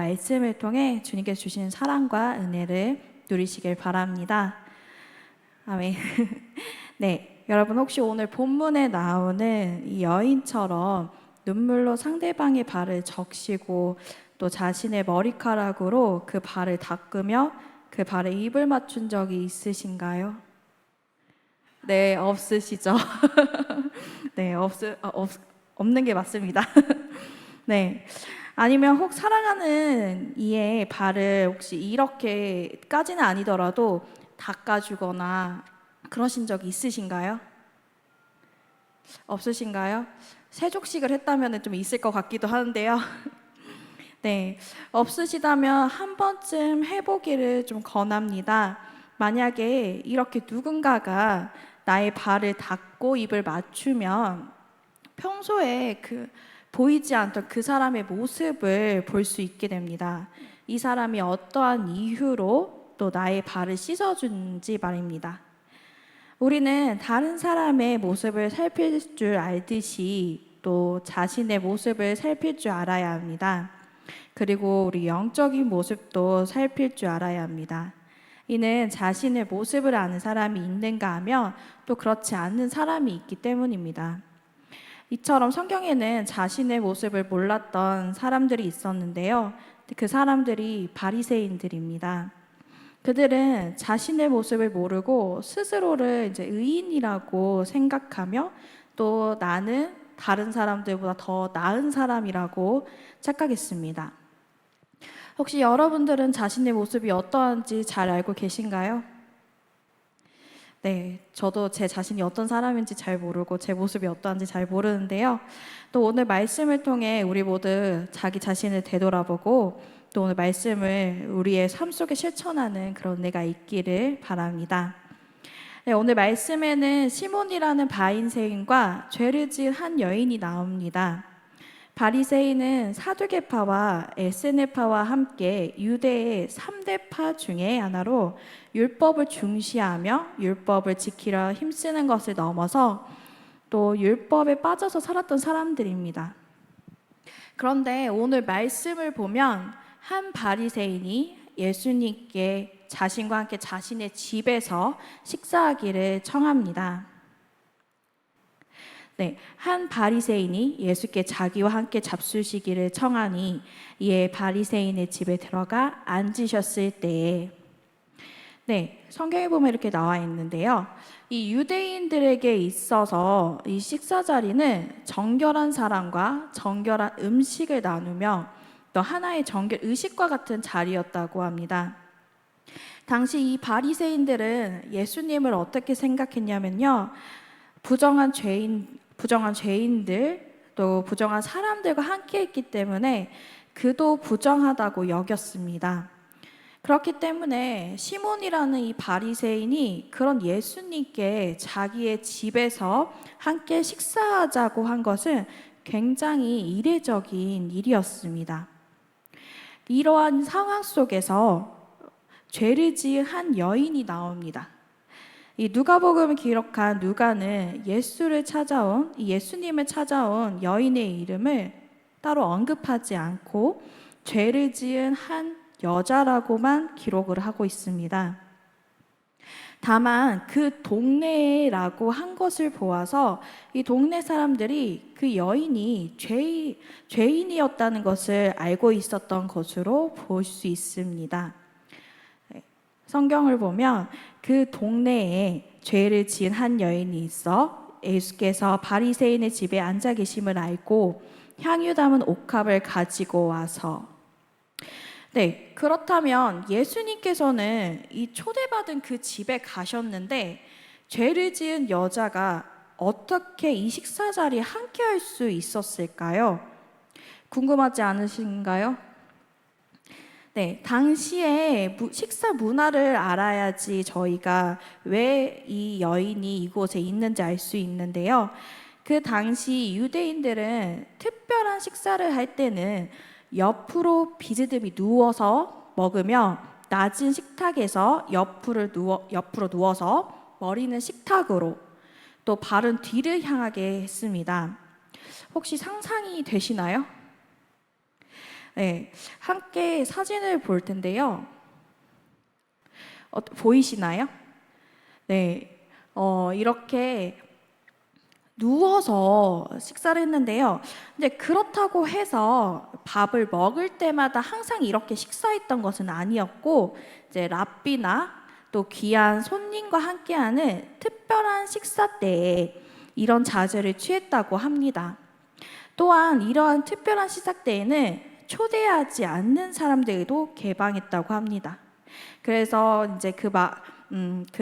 말씀을 통해 주님께서 주신 사랑과 은혜를 누리시길 바랍니다. 아멘. 네, 여러분 혹시 오늘 본문에 나오는 이 여인처럼 눈물로 상대방의 발을 적시고 또 자신의 머리카락으로 그 발을 닦으며 그 발에 입을 맞춘 적이 있으신가요? 네, 없으시죠? 네, 없는 게 맞습니다. 네. 아니면 혹 사랑하는 이의 발을 혹시 이렇게까지는 아니더라도 닦아주거나 그러신 적이 있으신가요? 없으신가요? 세족식을 했다면 좀 있을 것 같기도 하는데요. 네, 없으시다면 한 번쯤 해보기를 좀 권합니다. 만약에 이렇게 누군가가 나의 발을 닦고 입을 맞추면 평소에 보이지 않던 그 사람의 모습을 볼 수 있게 됩니다. 이 사람이 어떠한 이유로 또 나의 발을 씻어준지 말입니다. 우리는 다른 사람의 모습을 살필 줄 알듯이 또 자신의 모습을 살필 줄 알아야 합니다. 그리고 우리 영적인 모습도 살필 줄 알아야 합니다. 이는 자신의 모습을 아는 사람이 있는가 하면 또 그렇지 않은 사람이 있기 때문입니다. 이처럼 성경에는 자신의 모습을 몰랐던 사람들이 있었는데요. 그 사람들이 바리새인들입니다. 그들은 자신의 모습을 모르고 스스로를 이제 의인이라고 생각하며 또 나는 다른 사람들보다 더 나은 사람이라고 착각했습니다. 혹시 여러분들은 자신의 모습이 어떠한지 잘 알고 계신가요? 네, 저도 제 자신이 어떤 사람인지 잘 모르고 제 모습이 어떠한지 잘 모르는데요. 또 오늘 말씀을 통해 우리 모두 자기 자신을 되돌아보고 또 오늘 말씀을 우리의 삶 속에 실천하는 그런 은혜가 있기를 바랍니다. 네, 오늘 말씀에는 시몬이라는 바리새인과 죄를 지은 한 여인이 나옵니다. 바리새인은 사두개파와 에세네파와 함께 유대의 3대파 중에 하나로 율법을 중시하며 율법을 지키려 힘쓰는 것을 넘어서 또 율법에 빠져서 살았던 사람들입니다. 그런데 오늘 말씀을 보면 한 바리새인이 예수님께 자신과 함께 자신의 집에서 식사하기를 청합니다. 네, 한 바리새인이 예수께 자기와 함께 잡수시기를 청하니 이에 바리새인의 집에 들어가 앉으셨을 때에 네, 성경에 보면 이렇게 나와 있는데요. 이 유대인들에게 있어서 이 식사 자리는 정결한 사람과 정결한 음식을 나누며 또 하나의 정결 의식과 같은 자리였다고 합니다. 당시 이 바리새인들은 예수님을 어떻게 생각했냐면요. 부정한 죄인들 또 부정한 사람들과 함께 했기 때문에 그도 부정하다고 여겼습니다. 그렇기 때문에 시몬이라는 이 바리새인이 그런 예수님께 자기의 집에서 함께 식사하자고 한 것은 굉장히 이례적인 일이었습니다. 이러한 상황 속에서 죄를 지은 한 여인이 나옵니다. 이 누가복음을 기록한 누가는 예수님을 찾아온 여인의 이름을 따로 언급하지 않고 죄를 지은 한 여자라고만 기록을 하고 있습니다. 다만 그 동네라고 한 것을 보아서 이 동네 사람들이 그 여인이 죄인이었다는 것을 알고 있었던 것으로 볼 수 있습니다. 성경을 보면 그 동네에 죄를 지은 한 여인이 있어 예수께서 바리새인의 집에 앉아 계심을 알고 향유 담은 옥합을 가지고 와서 네, 그렇다면 예수님께서는 이 초대받은 그 집에 가셨는데 죄를 지은 여자가 어떻게 이 식사 자리에 함께 할 수 있었을까요? 궁금하지 않으신가요? 네, 당시에 식사 문화를 알아야지 저희가 왜 이 여인이 이곳에 있는지 알 수 있는데요. 그 당시 유대인들은 특별한 식사를 할 때는 옆으로 비스듬히 누워서 먹으며 낮은 식탁에서 옆으로 누워서 머리는 식탁으로 또 발은 뒤를 향하게 했습니다. 혹시 상상이 되시나요? 네, 함께 사진을 볼 텐데요. 보이시나요? 네, 이렇게 누워서 식사를 했는데요. 근데 그렇다고 해서 밥을 먹을 때마다 항상 이렇게 식사했던 것은 아니었고, 이제 랍비나 또 귀한 손님과 함께하는 특별한 식사 때에 이런 자세를 취했다고 합니다. 또한 이러한 특별한 식사 때에는 초대하지 않는 사람들도 개방했다고 합니다. 그래서 이제 그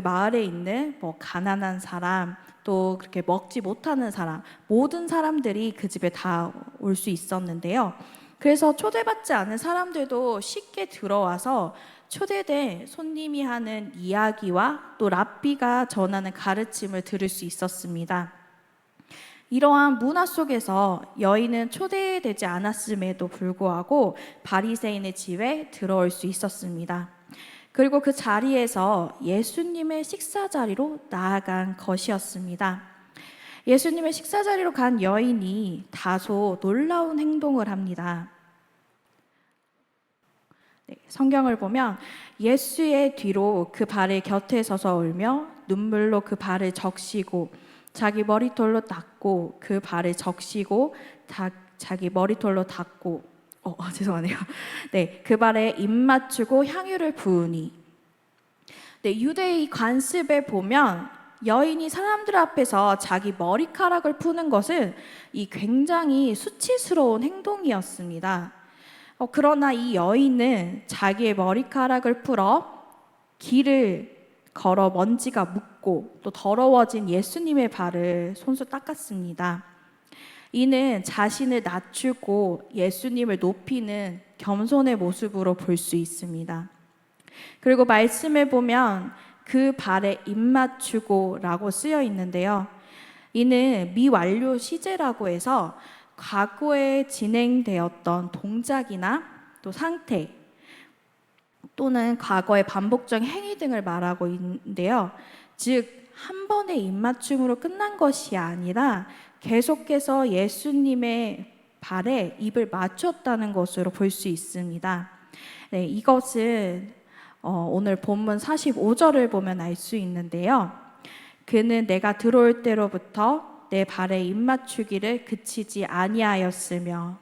마을에 있는 뭐 가난한 사람, 또 그렇게 먹지 못하는 사람, 모든 사람들이 그 집에 다 올 수 있었는데요. 그래서 초대받지 않은 사람들도 쉽게 들어와서 초대된 손님이 하는 이야기와 또 랍비가 전하는 가르침을 들을 수 있었습니다. 이러한 문화 속에서 여인은 초대되지 않았음에도 불구하고 바리새인의 집에 들어올 수 있었습니다. 그리고 그 자리에서 예수님의 식사 자리로 나아간 것이었습니다. 예수님의 식사 자리로 간 여인이 다소 놀라운 행동을 합니다. 네, 성경을 보면 예수의 뒤로 그 발의 곁에 서서 울며 눈물로 그 발을 적시고 자기 머리털로 닦고 그 발을 적시고 자기 머리털로 닦고 죄송하네요. 네, 그 발에 입 맞추고 향유를 부으니. 네, 유대의 관습에 보면 여인이 사람들 앞에서 자기 머리카락을 푸는 것은 이 굉장히 수치스러운 행동이었습니다. 그러나 이 여인은 자기의 머리카락을 풀어 길을 걸어 먼지가 묻고 또 더러워진 예수님의 발을 손수 닦았습니다. 이는 자신을 낮추고 예수님을 높이는 겸손의 모습으로 볼 수 있습니다. 그리고 말씀을 보면 그 발에 입 맞추고 라고 쓰여 있는데요. 이는 미완료 시제라고 해서 과거에 진행되었던 동작이나 또 상태 또는 과거의 반복적 행위 등을 말하고 있는데요. 즉 한 번의 입맞춤으로 끝난 것이 아니라 계속해서 예수님의 발에 입을 맞췄다는 것으로 볼 수 있습니다. 네, 이것은 오늘 본문 45절을 보면 알 수 있는데요. 그는 내가 들어올 때로부터 내 발에 입 맞추기를 그치지 아니하였으며.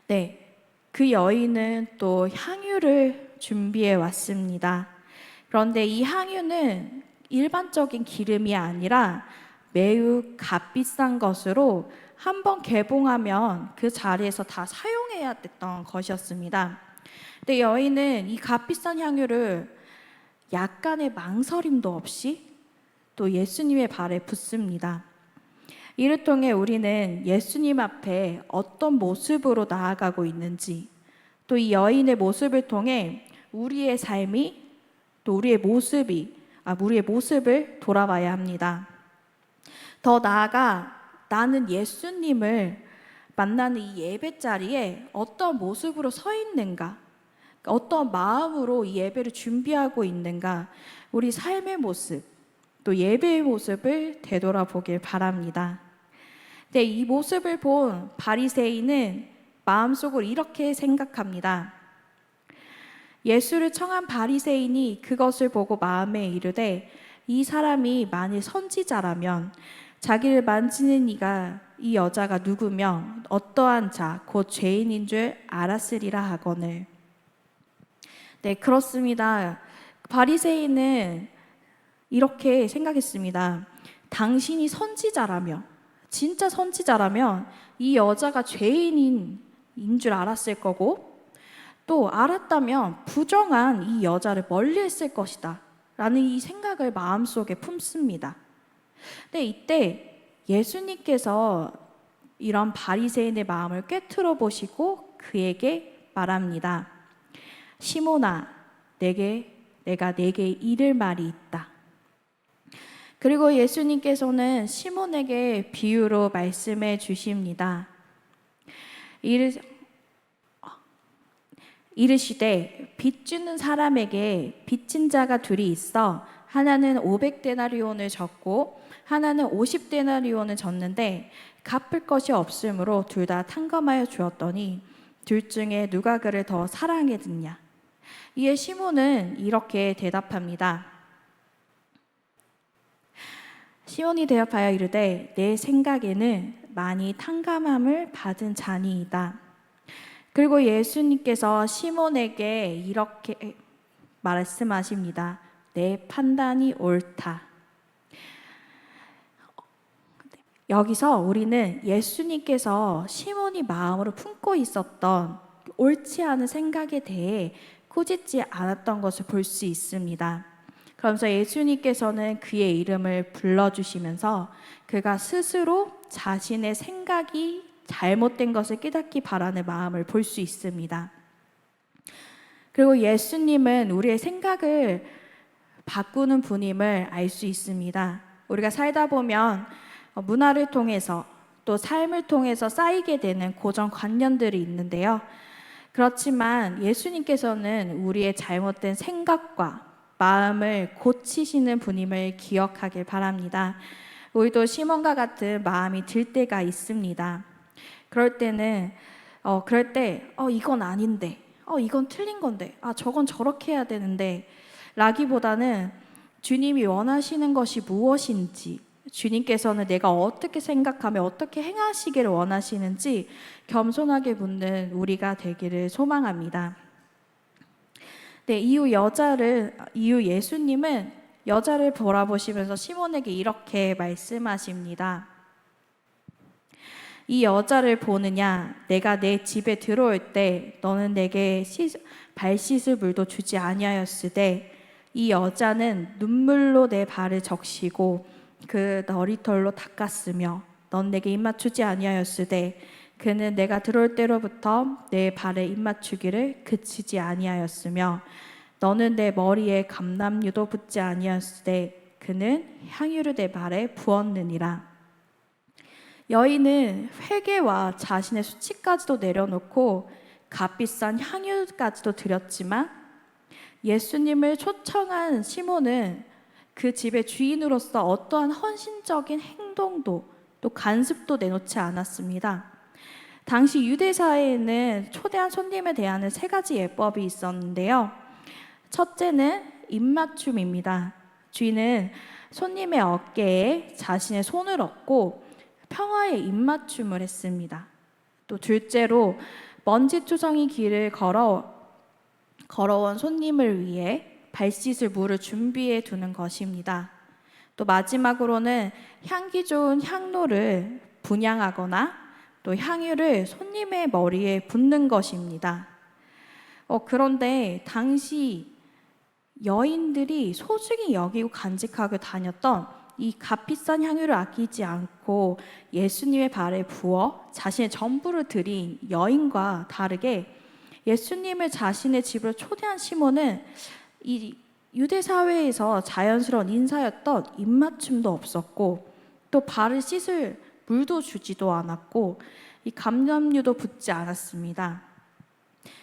네, 그 여인은 또 향유를 준비해 왔습니다. 그런데 이 향유는 일반적인 기름이 아니라 매우 값비싼 것으로 한번 개봉하면 그 자리에서 다 사용해야 됐던 것이었습니다. 근데 여인은 이 값비싼 향유를 약간의 망설임도 없이 또 예수님의 발에 붓습니다. 이를 통해 우리는 예수님 앞에 어떤 모습으로 나아가고 있는지, 또 이 여인의 모습을 통해 우리의 삶이 또 우리의 모습을 돌아봐야 합니다. 더 나아가 나는 예수님을 만나는 이 예배 자리에 어떤 모습으로 서 있는가, 어떤 마음으로 이 예배를 준비하고 있는가, 우리 삶의 모습, 또 예배의 모습을 되돌아보길 바랍니다. 네, 이 모습을 본 바리새인은 마음속으로 이렇게 생각합니다. 예수를 청한 바리새인이 그것을 보고 마음에 이르되 이 사람이 만일 선지자라면 자기를 만지는 이가 이 여자가 누구며 어떠한 자 곧 죄인인 줄 알았으리라 하거늘. 네, 그렇습니다. 바리새인은 이렇게 생각했습니다. 당신이 선지자라면, 진짜 선지자라면 이 여자가 죄인인 줄 알았을 거고, 또 알았다면 부정한 이 여자를 멀리했을 것이다 라는 이 생각을 마음속에 품습니다. 근데 이때 예수님께서 이런 바리새인의 마음을 꿰뚫어 보시고 그에게 말합니다. 시몬아, 내가 내게 이를 말이 있다. 그리고 예수님께서는 시몬에게 비유로 말씀해 주십니다. 이르시되 빚 주는 사람에게 빚진 자가 둘이 있어 하나는 500데나리온을 졌고 하나는 50데나리온을 졌는데 갚을 것이 없으므로 둘 다 탕감하여 주었더니 둘 중에 누가 그를 더 사랑했느냐? 이에 시몬은 이렇게 대답합니다. 시몬이 대답하여 이르되 내 생각에는 많이 탕감함을 받은 자니이다. 그리고 예수님께서 시몬에게 이렇게 말씀하십니다. 내 판단이 옳다. 여기서 우리는 예수님께서 시몬이 마음으로 품고 있었던 옳지 않은 생각에 대해 꾸짖지 않았던 것을 볼 수 있습니다. 그러면서 예수님께서는 그의 이름을 불러주시면서 그가 스스로 자신의 생각이 잘못된 것을 깨닫기 바라는 마음을 볼 수 있습니다. 그리고 예수님은 우리의 생각을 바꾸는 분임을 알 수 있습니다. 우리가 살다 보면 문화를 통해서 또 삶을 통해서 쌓이게 되는 고정관념들이 있는데요. 그렇지만 예수님께서는 우리의 잘못된 생각과 마음을 고치시는 분임을 기억하길 바랍니다. 우리도 시몬과 같은 마음이 들 때가 있습니다. 그럴 때 이건 아닌데, 이건 틀린 건데, 저건 저렇게 해야 되는데 라기보다는 주님이 원하시는 것이 무엇인지, 주님께서는 내가 어떻게 생각하며 어떻게 행하시기를 원하시는지 겸손하게 묻는 우리가 되기를 소망합니다. 네, 이후 예수님은 여자를 바라보시면서 시몬에게 이렇게 말씀하십니다. 이 여자를 보느냐? 내가 내 집에 들어올 때 너는 내게 발 씻을 물도 주지 아니하였으되 이 여자는 눈물로 내 발을 적시고 그 머리털로 닦았으며 넌 내게 입맞추지 아니하였으되 그는 내가 들어올 때로부터 내 발에 입맞추기를 그치지 아니하였으며 너는 내 머리에 감람유도 붓지 아니하였으되 그는 향유를 내 발에 부었느니라. 여인은 회개와 자신의 수치까지도 내려놓고 값비싼 향유까지도 드렸지만 예수님을 초청한 시몬은 그 집의 주인으로서 어떠한 헌신적인 행동도 또 간습도 내놓지 않았습니다. 당시 유대 사회에는 초대한 손님에 대한 세 가지 예법이 있었는데요. 첫째는 입맞춤입니다. 주인은 손님의 어깨에 자신의 손을 얹고 평화의 입맞춤을 했습니다. 또 둘째로 먼지투성이 길을 걸어온 손님을 위해 발 씻을 물을 준비해 두는 것입니다. 또 마지막으로는 향기 좋은 향로를 분향하거나 또 향유를 손님의 머리에 붓는 것입니다. 그런데 당시 여인들이 소중히 여기고 간직하고 다녔던 이 값비싼 향유를 아끼지 않고 예수님의 발에 부어 자신의 전부를 드린 여인과 다르게 예수님을 자신의 집으로 초대한 시몬은 이 유대 사회에서 자연스러운 인사였던 입맞춤도 없었고 또 발을 씻을 물도 주지도 않았고 이 감람유도 붓지 않았습니다.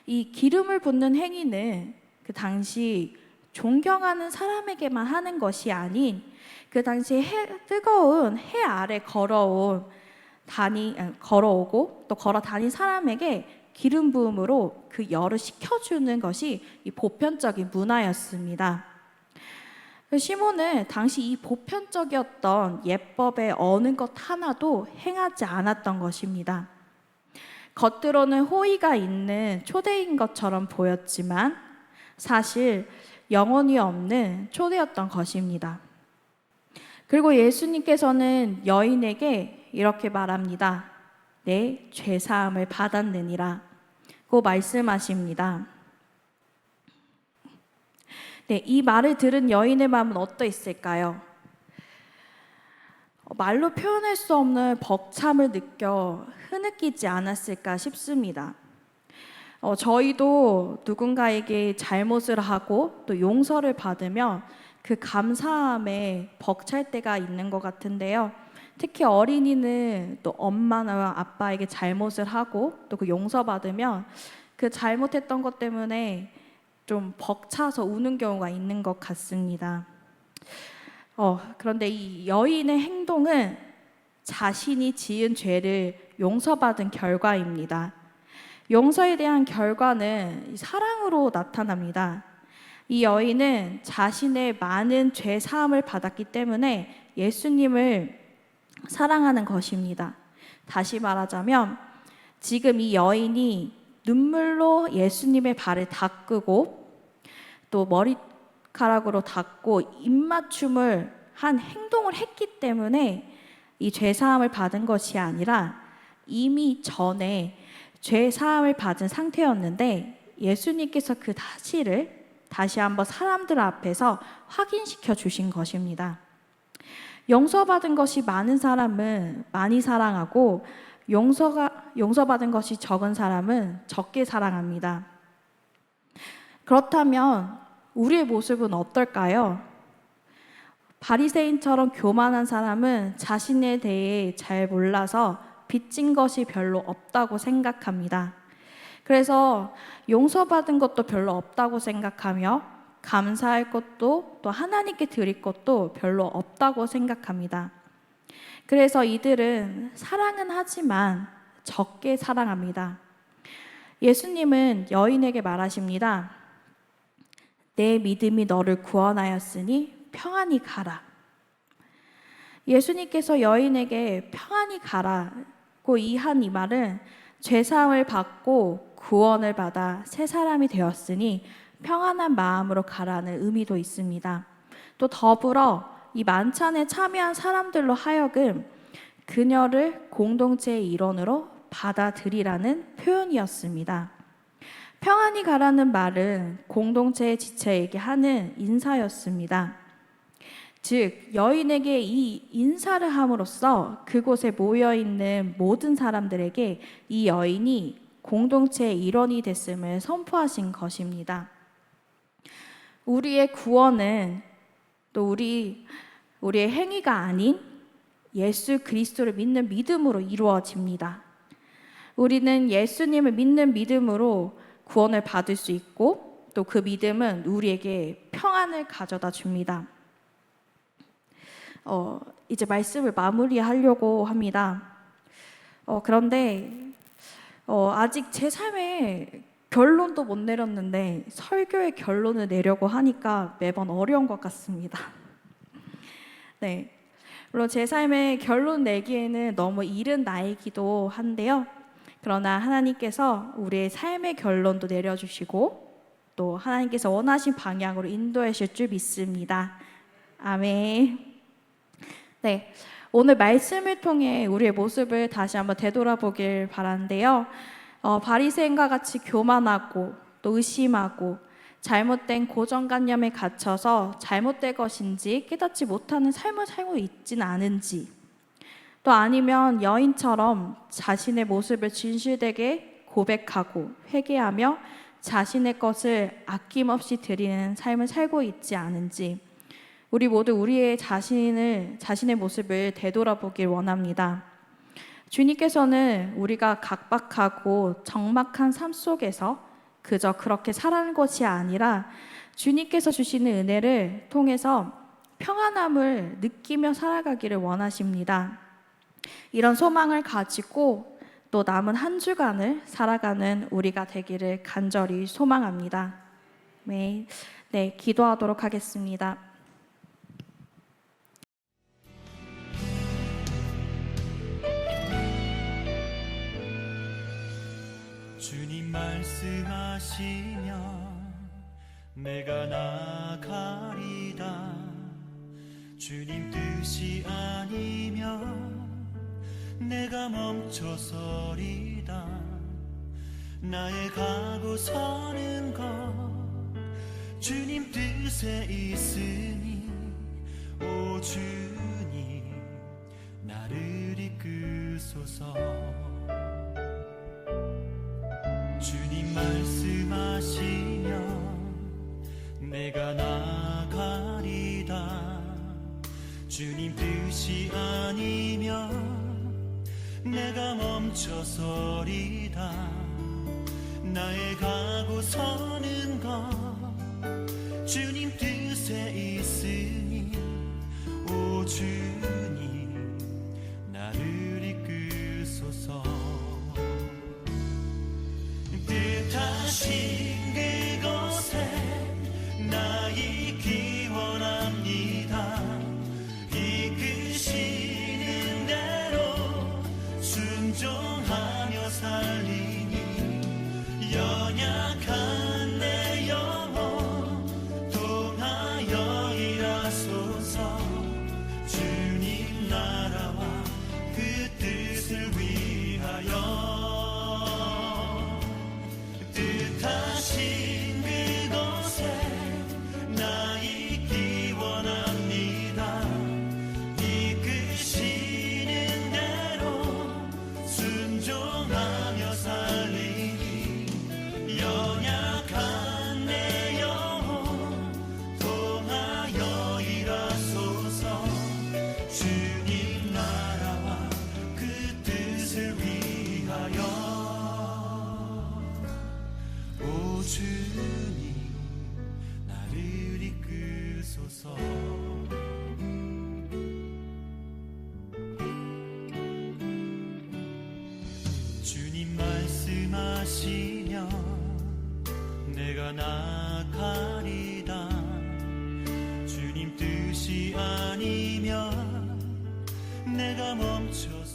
이 기름을 붓는 행위는 그 당시 존경하는 사람에게만 하는 것이 아닌 그 당시 뜨거운 해 아래 걸어오고 또 걸어 다닌 사람에게 기름 부음으로 그 열을 식혀주는 것이 이 보편적인 문화였습니다. 시몬은 당시 이 보편적이었던 예법의 어느 것 하나도 행하지 않았던 것입니다. 겉으로는 호의가 있는 초대인 것처럼 보였지만 사실 영혼이 없는 초대였던 것입니다. 그리고 예수님께서는 여인에게 이렇게 말합니다. 내 죄사함을 받았느니라 고 말씀하십니다. 네, 이 말을 들은 여인의 마음은 어떠했을까요? 말로 표현할 수 없는 벅참을 느껴 흐느끼지 않았을까 싶습니다. 저희도 누군가에게 잘못을 하고 또 용서를 받으면 그 감사함에 벅찰 때가 있는 것 같은데요. 특히 어린이는 또 엄마나 아빠에게 잘못을 하고 또 그 용서받으면 그 잘못했던 것 때문에 좀 벅차서 우는 경우가 있는 것 같습니다. 그런데 이 여인의 행동은 자신이 지은 죄를 용서받은 결과입니다. 용서에 대한 결과는 사랑으로 나타납니다. 이 여인은 자신의 많은 죄 사함을 받았기 때문에 예수님을 사랑하는 것입니다. 다시 말하자면 지금 이 여인이 눈물로 예수님의 발을 닦고 또 머리카락으로 닦고 입맞춤을 한 행동을 했기 때문에 이 죄사함을 받은 것이 아니라 이미 전에 죄사함을 받은 상태였는데 예수님께서 그 사실을 다시 한번 사람들 앞에서 확인시켜 주신 것입니다. 용서받은 것이 많은 사람은 많이 사랑하고 용서받은 것이 적은 사람은 적게 사랑합니다. 그렇다면 우리의 모습은 어떨까요? 바리새인처럼 교만한 사람은 자신에 대해 잘 몰라서 빚진 것이 별로 없다고 생각합니다. 그래서 용서받은 것도 별로 없다고 생각하며 감사할 것도 또 하나님께 드릴 것도 별로 없다고 생각합니다. 그래서 이들은 사랑은 하지만 적게 사랑합니다. 예수님은 여인에게 말하십니다. 내 믿음이 너를 구원하였으니 평안히 가라. 예수님께서 여인에게 평안히 가라고 이 말은 죄사함을 받고 구원을 받아 새 사람이 되었으니 평안한 마음으로 가라는 의미도 있습니다. 또 더불어 이 만찬에 참여한 사람들로 하여금 그녀를 공동체의 일원으로 받아들이라는 표현이었습니다. 평안히 가라는 말은 공동체의 지체에게 하는 인사였습니다. 즉 여인에게 이 인사를 함으로써 그곳에 모여있는 모든 사람들에게 이 여인이 공동체의 일원이 됐음을 선포하신 것입니다. 우리의 구원은 또 우리의 행위가 아닌 예수 그리스도를 믿는 믿음으로 이루어집니다. 우리는 예수님을 믿는 믿음으로 구원을 받을 수 있고 또 그 믿음은 우리에게 평안을 가져다 줍니다. 이제 말씀을 마무리하려고 합니다. 그런데 아직 제 삶에 결론도 못 내렸는데 설교의 결론을 내려고 하니까 매번 어려운 것 같습니다. 네, 물론 제 삶의 결론 내기에는 너무 이른 나이기도 한데요. 그러나 하나님께서 우리의 삶의 결론도 내려주시고 또 하나님께서 원하신 방향으로 인도해 주실 줄 믿습니다. 아멘. 네, 오늘 말씀을 통해 우리의 모습을 다시 한번 되돌아보길 바라는데요. 바리새인과 같이 교만하고 또 의심하고 잘못된 고정관념에 갇혀서 잘못된 것인지 깨닫지 못하는 삶을 살고 있지는 않은지, 또 아니면 여인처럼 자신의 모습을 진실되게 고백하고 회개하며 자신의 것을 아낌없이 드리는 삶을 살고 있지 않은지 우리 모두 우리의 자신의 모습을 되돌아보길 원합니다. 주님께서는 우리가 각박하고 적막한 삶 속에서 그저 그렇게 살아가는 것이 아니라 주님께서 주시는 은혜를 통해서 평안함을 느끼며 살아가기를 원하십니다. 이런 소망을 가지고 또 남은 한 주간을 살아가는 우리가 되기를 간절히 소망합니다. 네, 기도하도록 하겠습니다. 주님 말씀하시면 내가 나가리다. 주님 뜻이 아니면 내가 멈춰서리다. 나의 가고 서는 것 주님 뜻에 있으니 오 주님 나를 이끄소서. 주님 말씀하시면 내가 나가리다. 주님 뜻이 아니면 내가 멈춰서리다. 나의 가고 서는 것 주님 뜻에 있으니 오 주님 나를 이끄소서. 주님 나를 이끄소서. 주님 말씀하시면 내가 나가리다. 주님 뜻이 아니면 내가 멈춰